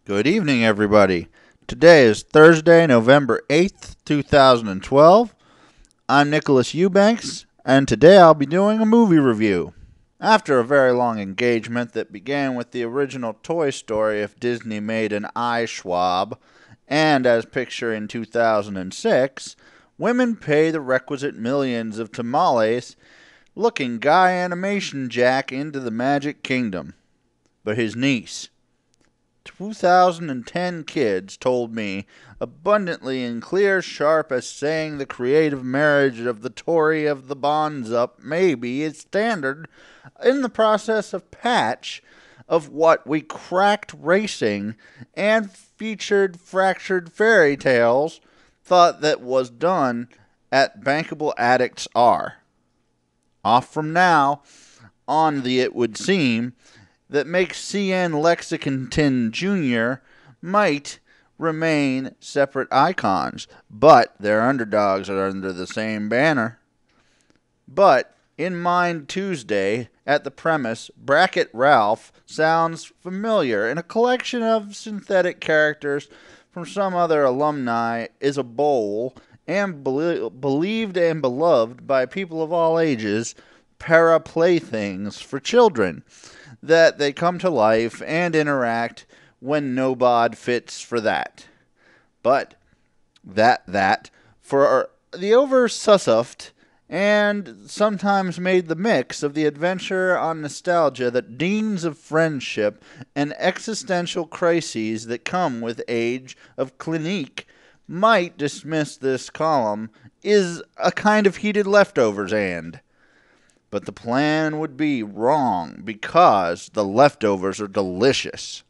Good evening, everybody. Today is Thursday, November 8th, 2012. I'm Nicolas Eubanks, and today I'll be doing a movie review. After a very long engagement that began with the original Toy Story if Disney made an eye swab, and as pictured in 2006, women pay the requisite millions of tamales looking Guy Animation Jack into the Magic Kingdom. But his niece, 2010 kids told me abundantly and clear sharp as saying the creative marriage of the Tory of the bonds up may be its standard in the process of patch of what we cracked racing and featured fractured fairy tales thought that was done at Bankable Addicts are. Off from now on the it would seem that makes CN Lexington Jr. might remain separate icons, but their underdogs are under the same banner. But in Mind Tuesday, at the premise, Bracket Ralph sounds familiar, and a collection of synthetic characters from some other alumni is a bowl and believed and beloved by people of all ages para playthings for children that they come to life and interact when no bod fits for that. But that for the oversussed and sometimes made the mix of the adventure on nostalgia that deans of friendship and existential crises that come with age of clinique might dismiss this column is a kind of heated leftovers but the plan would be wrong because the leftovers are delicious.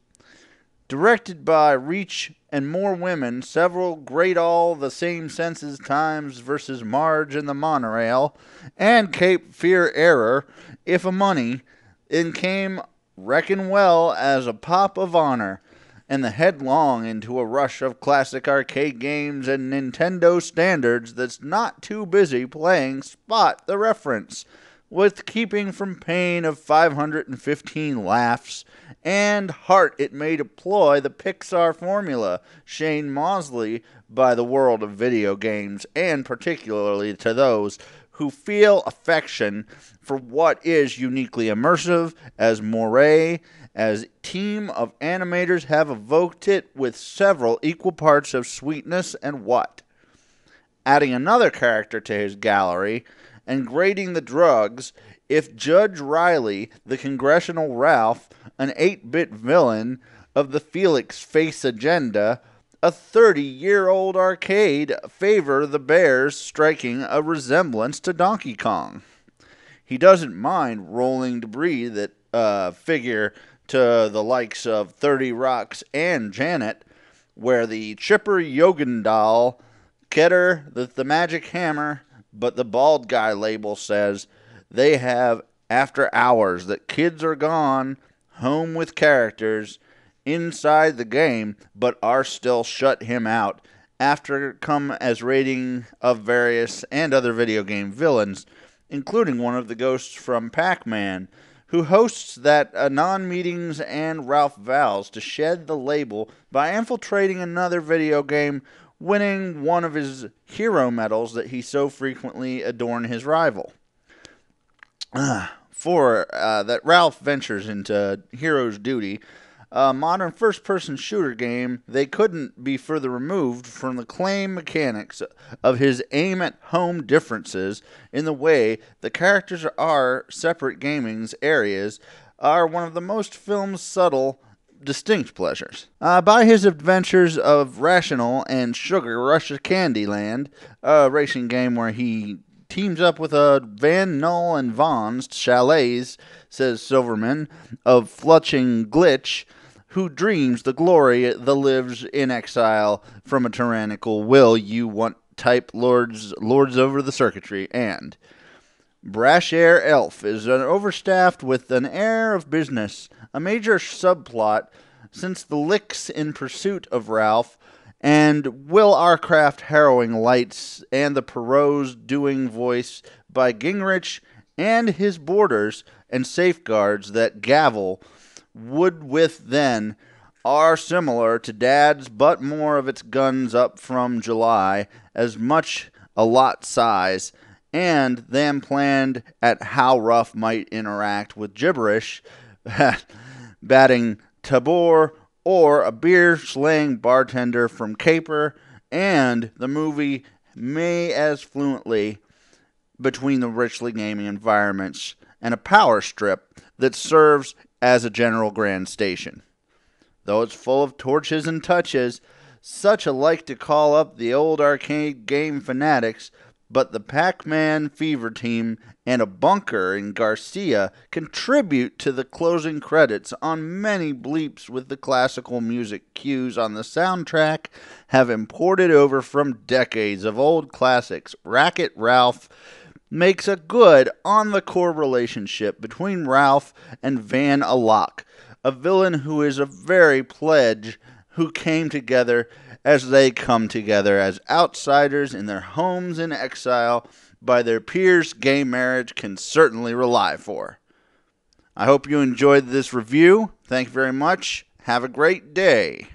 Directed by Reach and More Women, several great all the same senses times versus Marge and the Monorail, and Cape Fear Error, if a money, in came reckon well as a pop of honor, and the headlong into a rush of classic arcade games and Nintendo standards that's not too busy playing Spot the Reference, with keeping from pain of 515 laughs, and heart it may deploy the Pixar formula, Shane Mosley, by the world of video games, and particularly to those who feel affection for what is uniquely immersive, as Moray, as team of animators have evoked it with several equal parts of sweetness and what. Adding another character to his gallery, and grading the drugs, if Judge Riley, the Congressional Ralph, an 8-bit villain of the Felix Face agenda, a 30-year-old arcade favor the Bears striking a resemblance to Donkey Kong. He doesn't mind rolling debris that figure to the likes of 30 Rocks and Janet, where the Chipper Yogendal, Ketter, the Magic Hammer, but the bald guy label says they have after hours that kids are gone home with characters inside the game but are still shut him out after come as rating of various and other video game villains, including one of the ghosts from Pac-Man, who hosts that non-meetings and Ralph vows to shed the label by infiltrating another video game, winning one of his hero medals that he so frequently adorned his rival. For that Ralph ventures into hero's duty, a modern first-person shooter game, they couldn't be further removed from the claim mechanics of his aim-at-home differences in the way the characters are separate gaming's areas are one of the most film's subtle distinct pleasures. By his adventures of Rational and Sugar Rush Candyland, a racing game where he teams up with a Van Null and Vaughn's chalets, says Silverman, of Fletching Glitch, who dreams the glory that lives in exile from a tyrannical will you want type lords over the circuitry, and Brash Air Elf is overstaffed with an air of business, a major subplot since the licks in pursuit of Ralph, and Will Arcraft harrowing lights, and the Perot's doing voice by Gingrich and his borders and safeguards that gavel would with then are similar to Dad's, but more of its guns up from July, as much a lot size, and them planned at how rough might interact with gibberish, batting Tabor, or a beer-slaying bartender from Caper, and the movie may as fluently between the richly gaming environments and a power strip that serves as a general grand station. Though it's full of torches and touches, such a like to call up the old arcade game fanatics, but the Pac-Man Fever Team and a bunker in Garcia contribute to the closing credits on many bleeps with the classical music cues on the soundtrack have imported over from decades of old classics. Wreck-It Ralph makes a good on the core relationship between Ralph and Van Alok, a villain who is a very pledge who came together as they come together as outsiders in their homes in exile by their peers gay marriage can certainly rely for. I hope you enjoyed this review. Thank you very much. Have a great day.